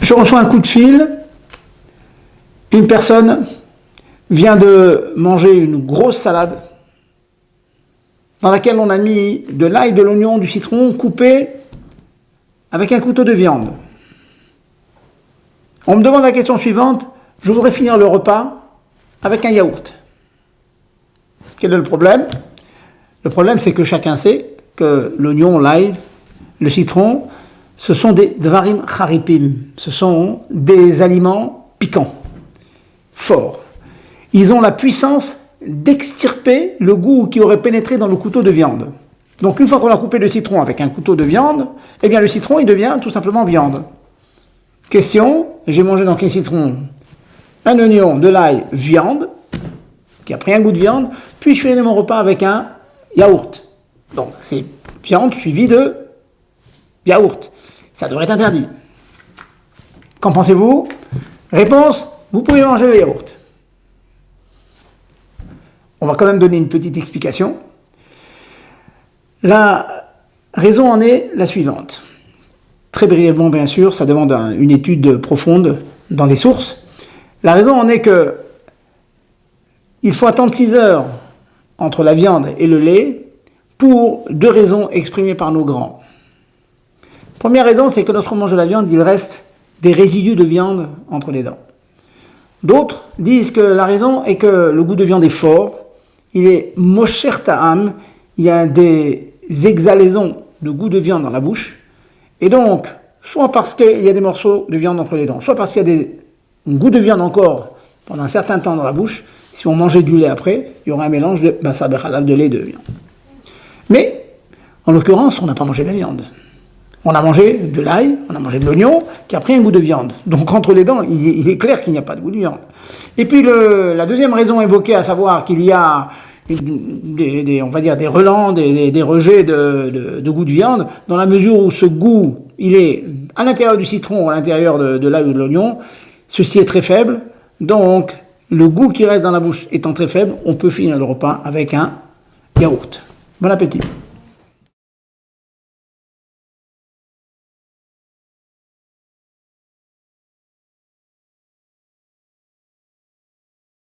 Je reçois un coup de fil. Une personne vient de manger une grosse salade dans laquelle on a mis de l'ail, de l'oignon, du citron coupé avec un couteau de viande. On me demande la question suivante: je voudrais finir le repas avec un yaourt. Quel est le problème? Le problème, c'est que chacun sait que l'oignon, l'ail, le citron, ce sont des dvarim charipim, ce sont des aliments piquants, forts. Ils ont la puissance d'extirper le goût qui aurait pénétré dans le couteau de viande. Donc une fois qu'on a coupé le citron avec un couteau de viande, eh bien le citron, il devient tout simplement viande. Question, j'ai mangé dans quel citron? Un oignon, de l'ail, viande, qui a pris un goût de viande, puis je finis mon repas avec un yaourt. Donc c'est viande suivie de yaourt. Ça devrait être interdit. Qu'en pensez-vous? Réponse, vous pouvez manger le yaourt. On va quand même donner une petite explication. La raison en est la suivante. Très brièvement, bien sûr, ça demande une étude profonde dans les sources. La raison en est que il faut attendre 6 heures entre la viande et le lait pour 2 raisons exprimées par nos grands. Première raison, c'est que lorsqu'on mange de la viande, il reste des résidus de viande entre les dents. D'autres disent que la raison est que le goût de viande est fort, il est mosher ta'am, il y a des exhalaisons de goût de viande dans la bouche, et donc, soit parce qu'il y a des morceaux de viande entre les dents, soit parce qu'il y a un goût de viande encore pendant un certain temps dans la bouche, si on mangeait du lait après, il y aurait un mélange de basar bechalal, de lait et de viande. Mais, en l'occurrence, on n'a pas mangé de la viande. On a mangé de l'ail, on a mangé de l'oignon, qui a pris un goût de viande. Donc entre les dents, il est clair qu'il n'y a pas de goût de viande. Et puis la deuxième raison évoquée, à savoir qu'il y a on va dire des relents, des rejets de goût de viande, dans la mesure où ce goût, il est à l'intérieur du citron ou à l'intérieur de l'ail ou de l'oignon, ceci est très faible. Donc le goût qui reste dans la bouche étant très faible, on peut finir le repas avec un yaourt. Bon appétit.